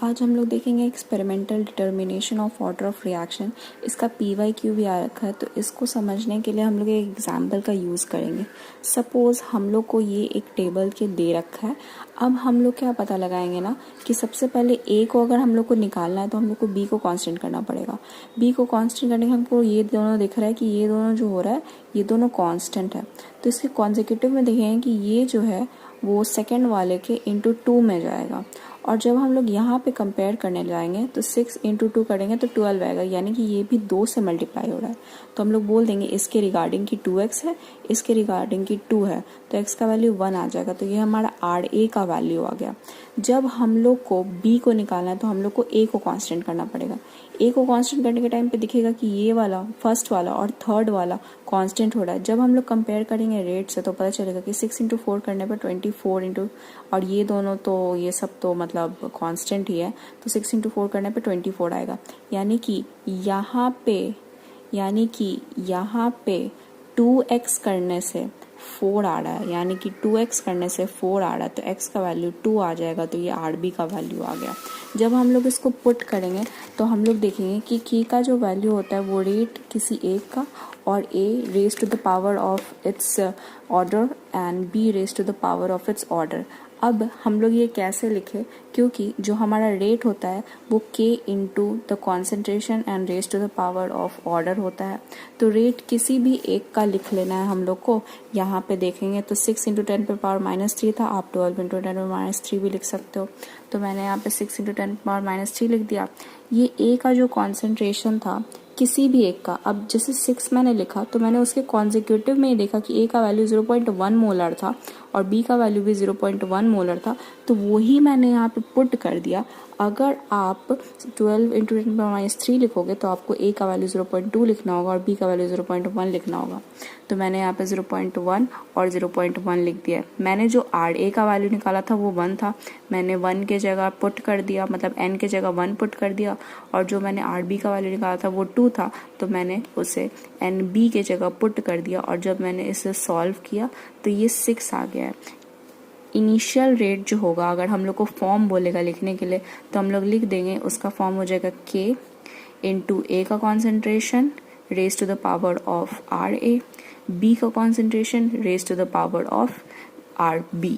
आज हम लोग देखेंगे experimental determination of order of reaction. इसका PYQ भी आ रखा है, तो इसको समझने के लिए हम लोग एक एग्जाम्पल का यूज़ करेंगे। सपोज़ हम लोग को ये एक टेबल के दे रखा है। अब हम लोग क्या पता लगाएंगे ना कि सबसे पहले A को अगर हम लोग को निकालना है तो हम लोग को B को कांस्टेंट करना पड़ेगा। B को कांस्टेंट करने के हमको ये दोनों दिख रहा है कि ये दोनों जो हो रहा है ये दोनों कांस्टेंट है, तो इसके कॉन्जिक्यूटिव में देखेंगे कि ये जो है वो सेकेंड वाले के इंटू 2 में जाएगा। और जब हम लोग यहाँ पे कंपेयर करने जाएंगे तो 6 इंटू 2 करेंगे तो 12 आएगा, यानी कि ये भी 2 से मल्टीप्लाई हो रहा है। तो हम लोग बोल देंगे इसके रिगार्डिंग की 2x है, इसके रिगार्डिंग की 2 है, तो x का वैल्यू 1 आ जाएगा। तो ये हमारा RA का वैल्यू आ गया। जब हम लोग को B को निकालना है तो हम लोग को A को कांस्टेंट करना पड़ेगा। A को कांस्टेंट करने के टाइम पे दिखेगा कि ये वाला फर्स्ट वाला और थर्ड वाला कांस्टेंट हो रहा है। जब हम लोग कंपेयर करेंगे रेट से तो पता चलेगा कि 6 इंटू 4 करने पर 24 इंटू, और ये दोनों तो ये सब तो मतलब कांस्टेंट ही है, तो 6 इंटू 4 करने पे 24 आएगा। यानी कि यहाँ पे 2x करने से 4 आ रहा है, यानी कि 2x करने से 4 आ रहा है, तो x का वैल्यू 2 आ जाएगा। तो ये RB का वैल्यू आ गया। जब हम लोग इसको पुट करेंगे तो हम लोग देखेंगे कि k का जो वैल्यू होता है वो रेट किसी एक का, और a raise to the power of its order and b raise to the power of its order. अब हम लोग ये कैसे लिखे, क्योंकि जो हमारा रेट होता है वो k into the concentration and raise to the power of order होता है, तो रेट किसी भी एक का लिख लेना है हम लोग को। यहाँ पे देखेंगे तो 6 इंटू 10 पे पावर -3 था, आप 12 इंटू 10 पे -3 भी लिख सकते हो। तो मैंने यहाँ पे 6 इंटू 10 पे पावर -3 लिख दिया। ये a का जो कॉन्सेंट्रेशन था किसी भी एक का, अब जैसे 6 मैंने लिखा तो मैंने उसके कॉन्जिक्यूटिव में ही देखा कि a का वैल्यू 0.1 मोलर था और b का वैल्यू भी 0.1 मोलर था, तो वही मैंने यहाँ पे पुट कर दिया। अगर आप 12 इंटू 10 -3 लिखोगे तो आपको a का वैल्यू 0.2 लिखना होगा और b का वैल्यू 0.1 लिखना होगा। तो मैंने यहाँ पे 0.1 और 0.1 लिख दिया। मैंने जो RA का वैल्यू निकाला था वो 1 था, मैंने 1 के जगह पुट कर दिया, मतलब n के जगह 1 पुट कर दिया। और जो मैंने RB का वैल्यू निकाला था वो 2 था, तो मैंने उसे NB के जगह पुट कर दिया। और जब मैंने इसे सॉल्व किया तो ये 6 आ गया है। इनिशियल रेट जो होगा, अगर हम लोग को फॉर्म बोलेगा लिखने के लिए तो हम लोग लिख देंगे, उसका फॉर्म हो जाएगा k इंटू A का concentration raise to the power of RA, B का concentration raise to the power of RB।